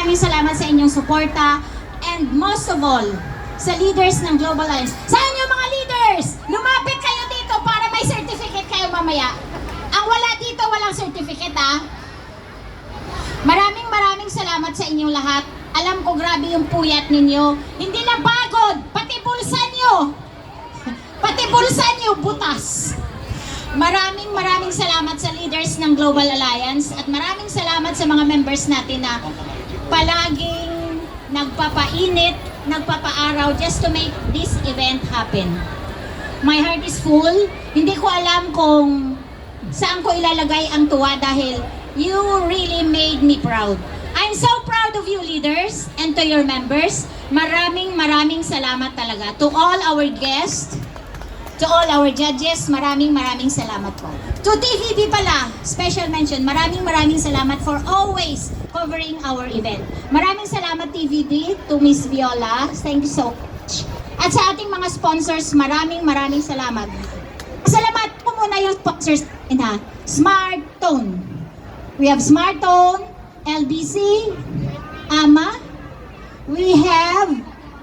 maraming salamat sa inyong suporta. And most of all, sa leaders ng Global Alliance. Saan yung mga leaders? Lumapit kayo dito para may certificate kayo mamaya. Ang wala dito, walang certificate Maraming salamat sa inyong lahat. Alam ko grabe yung puyat ninyo. Hindi na pagod, pati bulsa nyo. Pati bulsa nyo, butas. Maraming salamat sa leaders ng Global Alliance at maraming salamat sa mga members natin na palaging nagpapainit, nagpapaaraw just to make this event happen. My heart is full. Hindi ko alam kung saan ko ilalagay ang tuwa dahil you really made me proud. I'm so proud of you leaders and to your members. Maraming salamat talaga. To all our guests, to all our judges, maraming salamat po. To TVB pala, special mention, maraming salamat for always covering our event. Maraming salamat TVB, to Miss Viola, thank you so much. At sa ating mga sponsors, maraming salamat. Salamat po muna yung sponsors natin Smart Tone. We have Smart Tone, LBC, AMA, we have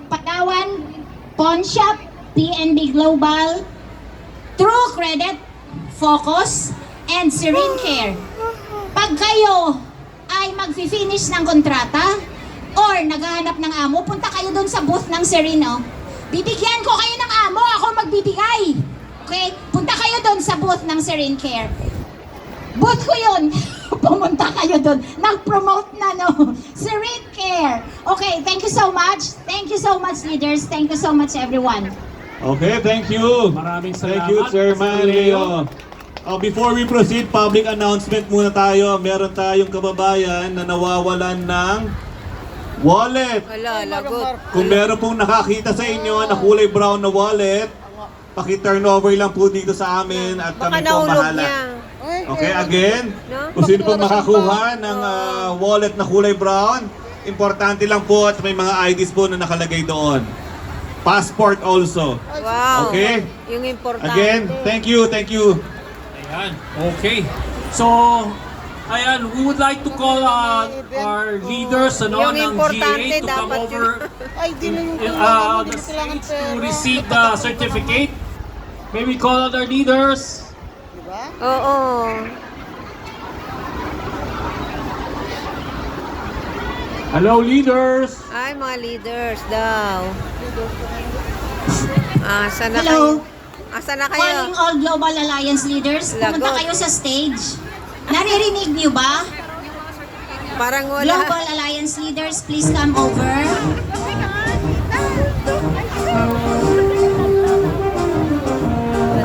Palawan Pawn Shop, PNB Global, True Credit, Focus, and Serene Care. Pag kayo ay mag-finish ng kontrata or naghahanap ng amo, punta kayo doon sa booth ng Serene. Bibigyan ko kayo ng amo, ako magbibigay. Okay? Punta kayo doon sa booth ng Serene Care. Booth ko yun. Pumunta kayo doon. Nag-promote na, Serene Care. Okay, thank you so much. Thank you so much, leaders. Thank you so much, everyone. Okay, thank you. Maraming Thank salamat. you, Sir Sir Leo. Before we proceed, public announcement muna tayo. Meron tayong kababayan na nawawalan ng wallet. Wala, lagot. Kung meron pong nakakita sa inyo na kulay brown na wallet, paki-turn over lang po dito sa amin at Baka kami po nahulog bahala. niya. Okay, again, No? kung sino pong makakuha ng wallet na kulay brown, importante lang po at may mga IDs po na nakalagay doon. Passport also. Wow. Okay? Yung importante. Again, thank you. Ayan, okay. So, ayan, we would like to call our leaders Yung ng importante GA to come dapat over Ay, di na yung on the stage to receive the certificate. May we call on our leaders? Diba? Oo. Hello, leaders! Ay, mga leaders daw. Asa na Hello. kayo? Asa na kayo? Calling all Global Alliance leaders, pumunta Lagot. kayo sa stage. Naririnig niyo ba? Parang wala. Global Alliance leaders, please come over.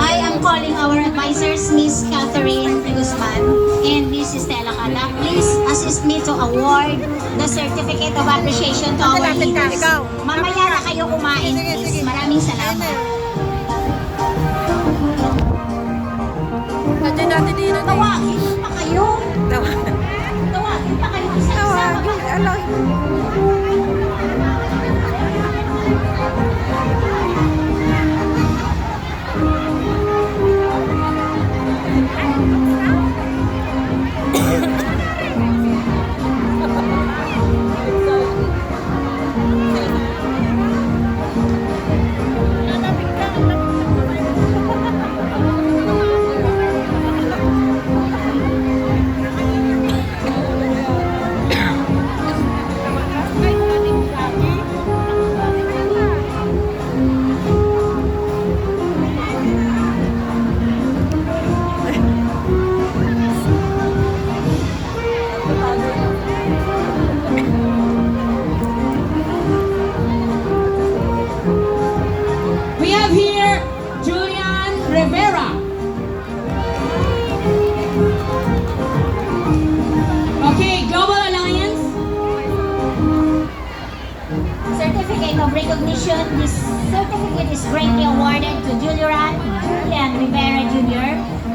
I am calling our advisors, Miss Catherine Guzman and Miss Estela Cata. Please assist me to award the certificate of appreciation to our Lapit ka, leaders. ikaw. Mamaya na kayo kumain, Sige, please. sige. Maraming salamat. Nandiyan natin dito. Tawagin pa kayo. Tawagin. Tawagin pa kayo. Isa-isa. Alo. We have here Julian Rivera. Okay, Global Alliance. Certificate of recognition. This certificate is greatly awarded to Julian Rivera Jr.,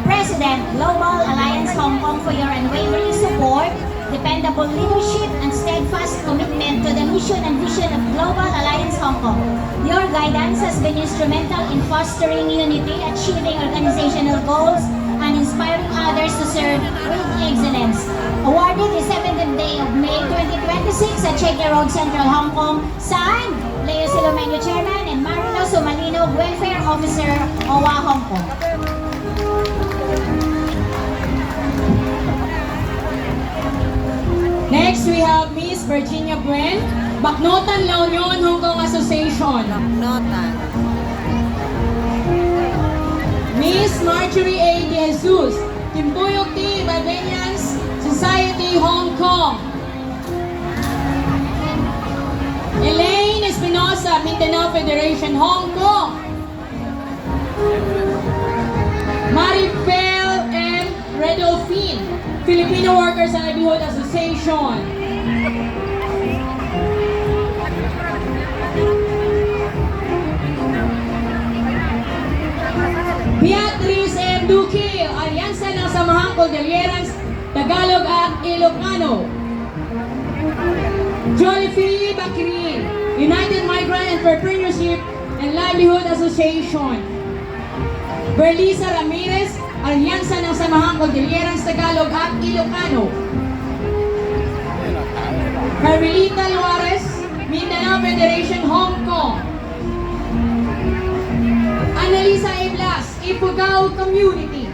President, Global Alliance Hong Kong, for your unwavering support, dependable leadership, and steadfast commitment to the mission and vision of Global Alliance Hong Kong. Your guidance has been instrumental in fostering unity, achieving organizational goals, and inspiring inspiring others to serve with excellence. Awarded the 7th day of May 2026 at Cheque Road, Central Hong Kong. Signed, Leo Silomenyo, Chairman, and Marino Sumalino, Welfare Officer, OWA, Hong Kong. Next, we have Miss Virginia Buen, Baknotan La Union Hong Kong Association. Notan. Miss Marjorie A. De Jesus, Timbuyok T. Barbarians Society, Hong Kong. Elaine Espinosa, Mindanao Federation, Hong Kong. Maribel M. Redolfin, Filipino Workers and Livelihood Association. Beatrice M. Duque, Alyansa ng Samahang Cordilleras, Tagalog at Ilocano. Jollify Bakrin, United Migrant Entrepreneurship and Livelihood Association. Berlisa Ramirez, Alyansa ng Samahang Cordilleras, Tagalog at Ilocano. Carmelita Luares, Mindanao Federation, Hong Kong. Annalisa A. Blas, Ifugao Community.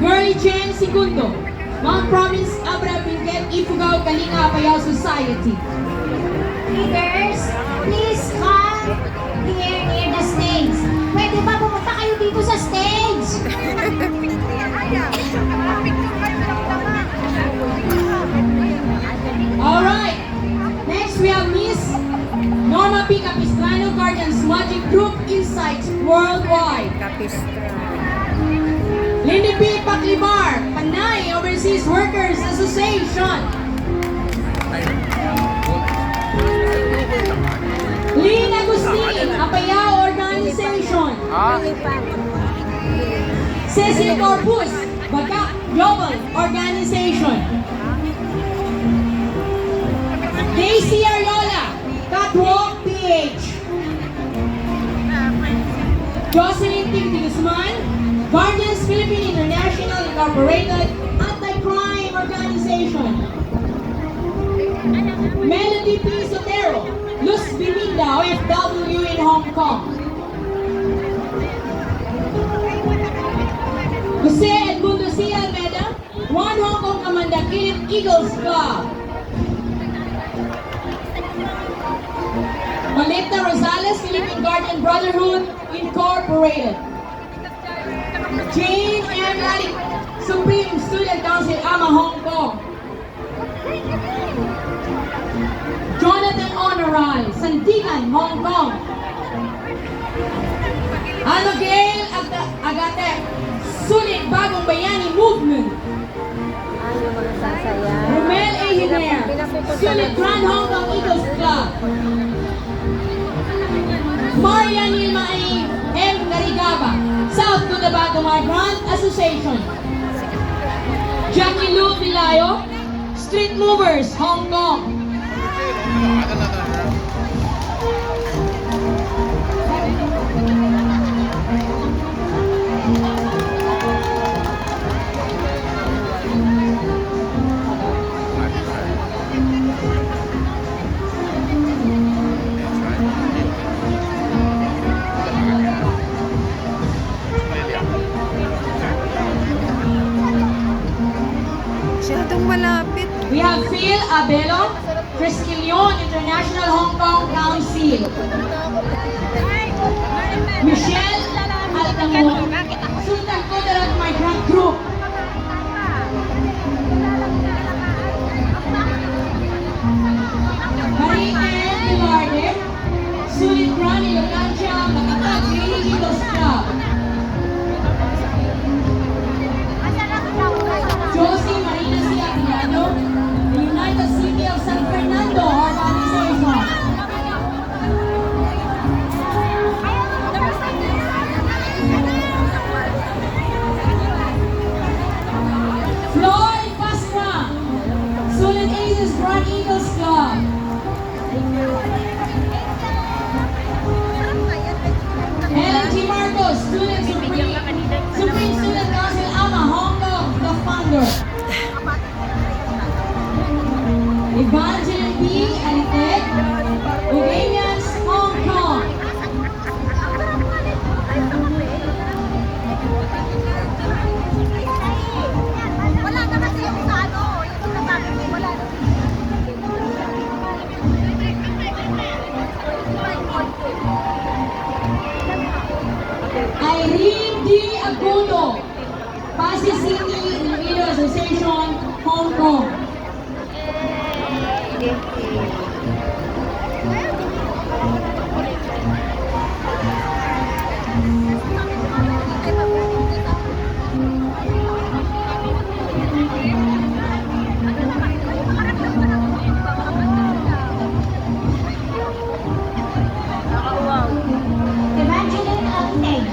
Girlie Chen Segundo, Mount Province Abra Benguet, Ifugao Kalinga Apayao Society. Leaders, please come here near the stage. Pwede ba pumunta kayo dito sa stage? Alright, next we have Miss Norma P. Capistrano, Guardians Magic Group Insights Worldwide. Capistra. Lindy P. Paclibar, Panay Overseas Workers Association. Lynn Agustin, Apayao Organization. Cecil Corpus, Bagak Global Organization. Daisy Ariola, Catwalk PH. Jocelyn Tigti Guzman, Guardians Philippine International Incorporated Anti-Crime Organization. Melody P. Sotero, Luz Biminda, OFW in Hong Kong. Jose Edmundo C. Almeda, One Hong Kong Kamandakilit Eagles Club. Malita Rosales, Philippine Guardian Brotherhood Incorporated. Jane M. Lalik, Supreme Student Council, AMA, Hong Kong. Jonathan Honoral, Sandigan, Hong Kong. Anogale Agate, Sulit Bagong Bayani Movement. Ano mga sasaya? Romel A. Hiner, Sulit Grand Hong Kong Eagles Club. Marian Ilma A. M. Narigaba, South Cotabato Migrant Association. Jackie Lou Vilayo, Street Movers, Hong Kong. Masyadong malapit. We have Phil Abelo, Trisquillion International Hong Kong Council. Michelle Altamon, Sultan Kudarat Migrant Group. Marie Ann Velarde, Sulit Rani Locancia, Makatag Green Eagles Club. Josie Marina C. Aguilado, the United City of San Fernando Organization. Floyd Pasqua, Sulit Aces Grand Eagles Club. Helen G. Marcos, Student Supreme Supreme Student Council Ama Hong Kong, the founder. Evangeline B. Alitek, Ubanians, Hong Kong. Wala na kasi yung sa ano, yung sinasabi mo, wala na. Irene D. Agudo, Pasig City Iloilo Association, Hong Kong. Evangeline Alteg.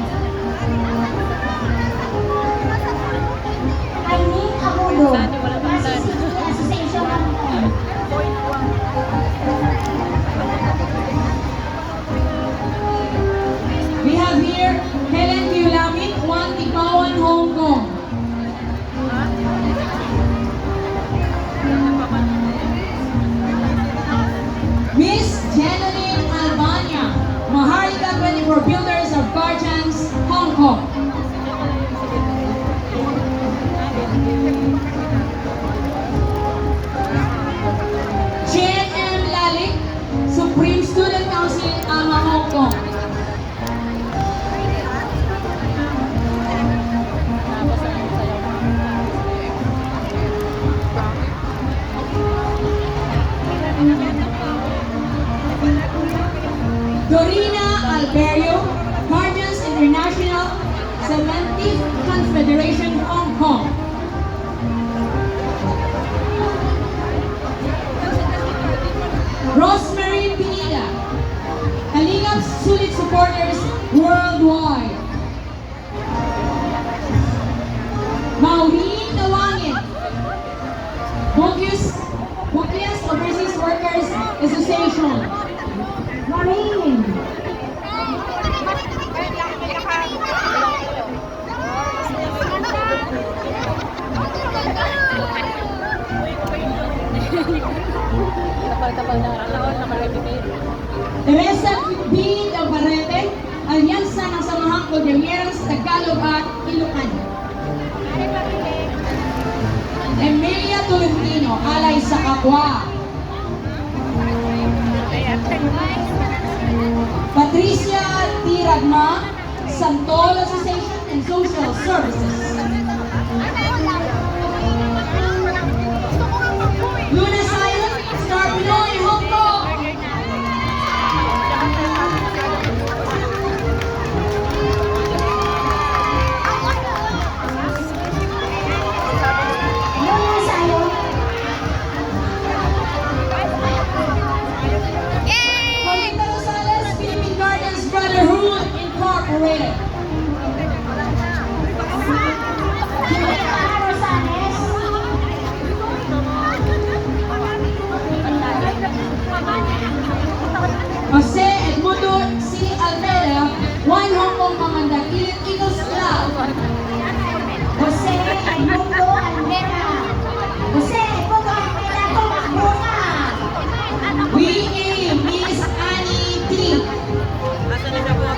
Irene Agudo. Pasig City Association Hong Kong. We have here Helen Kiulamin, Juan Tipawan, Hong Kong. Miss Jeneline Albania, Maharlika 24 Builders of Guardians, Hong Kong. Jen M. Lalik, Supreme Student Council, Ama, Hong Kong. Dorina Alberio, Guardians International, Semantic Confederation, Hong Kong. Rosemary Pineda, Kalingap Sulit supporters worldwide. Maureen Nawangin, Bukias Overseas Workers Association. Maureen. Teresa B. Alvarete, Alyansa ng Samahang Cordilleras, Tagalog at Ilocano. Emilia Tolentino, Alay sa Kapwa. Patricia Tiragma, Santol Association and Social Services.